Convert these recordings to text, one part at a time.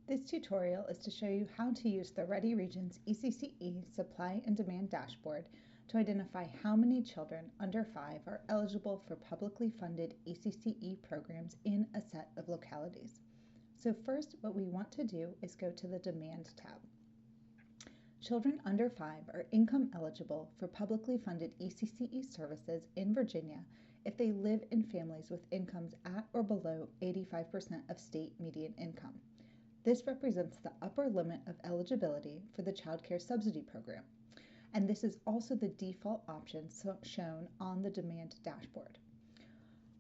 This tutorial is to show you how to use the Ready Region's ECCE Supply and Demand Dashboard to identify how many children under 5 are eligible for publicly funded ECCE programs in a set of localities. So first, what we want to do is go to the Demand tab. Children under 5 are income eligible for publicly funded ECCE services in Virginia if they live in families with incomes at or below 85% of state median income. This represents the upper limit of eligibility for the Child Care Subsidy Program, and this is also the default option shown on the demand dashboard.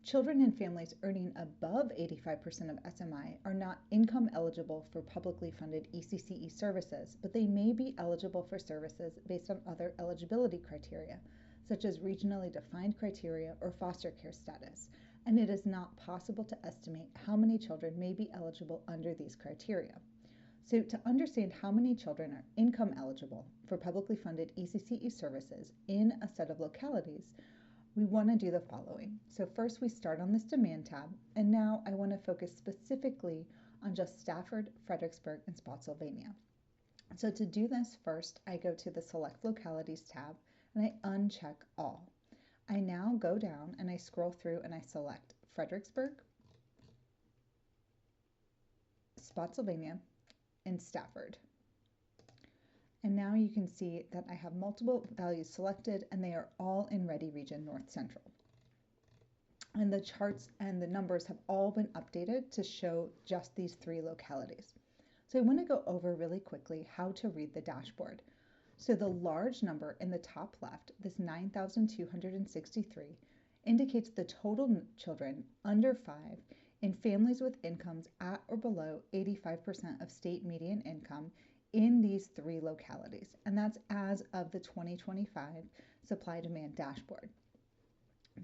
Children in families earning above 85% of SMI are not income eligible for publicly funded ECCE services, but they may be eligible for services based on other eligibility criteria, such as regionally defined criteria or foster care status, and it is not possible to estimate how many children may be eligible under these criteria. So to understand how many children are income eligible for publicly funded ECCE services in a set of localities, we want to do the following. So first we start on this demand tab, and now I want to focus specifically on just Stafford, Fredericksburg, and Spotsylvania. So to do this, first I go to the Select Localities tab and I uncheck all. I now go down and I scroll through and I select Fredericksburg, Spotsylvania, and Stafford. And now you can see that I have multiple values selected and they are all in Ready Region North Central. And the charts and the numbers have all been updated to show just these 3 localities. So I want to go over really quickly how to read the dashboard. So the large number in the top left, this 9,263, indicates the total children under 5 in families with incomes at or below 85% of state median income in these 3 localities. And that's as of the 2025 supply demand dashboard.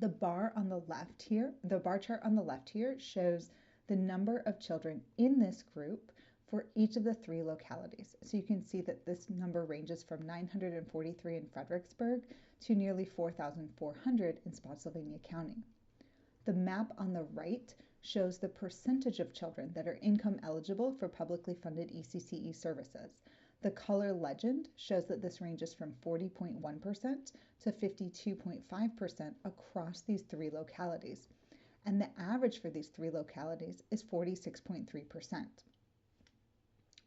The bar chart on the left here shows the number of children in this group for each of the 3 localities. So you can see that this number ranges from 943 in Fredericksburg to nearly 4,400 in Spotsylvania County. The map on the right shows the percentage of children that are income eligible for publicly funded ECCE services. The color legend shows that this ranges from 40.1% to 52.5% across these 3 localities. And the average for these 3 localities is 46.3%.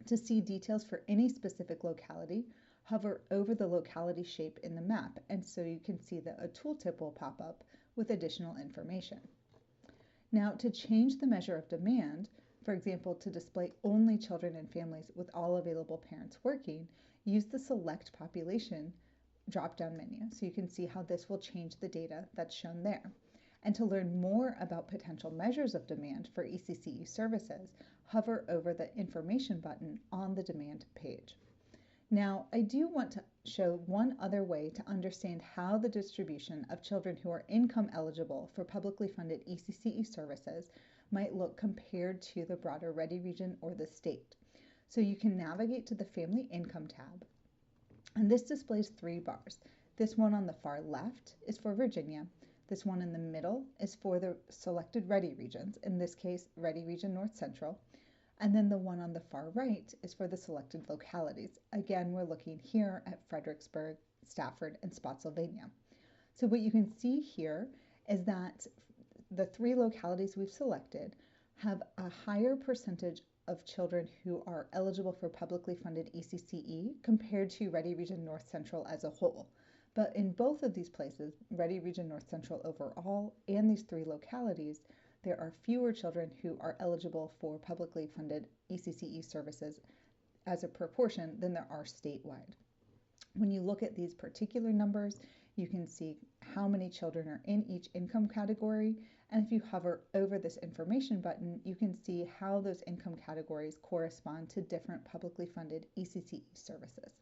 To see details for any specific locality, hover over the locality shape in the map, and so you can see that a tooltip will pop up with additional information. Now, to change the measure of demand, for example, to display only children and families with all available parents working, use the Select Population drop-down menu, so you can see how this will change the data that's shown there. And to learn more about potential measures of demand for ECCE services, hover over the Information button on the demand page. Now, I do want to show one other way to understand how the distribution of children who are income eligible for publicly funded ECCE services might look compared to the broader Ready Region or the state. So you can navigate to the Family Income tab, and this displays 3 bars. This one on the far left is for Virginia. This one in the middle is for the selected Ready Regions, in this case, Ready Region North Central. And then the one on the far right is for the selected localities. Again, we're looking here at Fredericksburg, Stafford, and Spotsylvania. So what you can see here is that the 3 localities we've selected have a higher percentage of children who are eligible for publicly funded ECCE compared to Ready Region North Central as a whole. But in both of these places, Ready Region North Central overall and these 3 localities, there are fewer children who are eligible for publicly funded ECCE services as a proportion than there are statewide. When you look at these particular numbers, you can see how many children are in each income category, and if you hover over this Information button, you can see how those income categories correspond to different publicly funded ECCE services.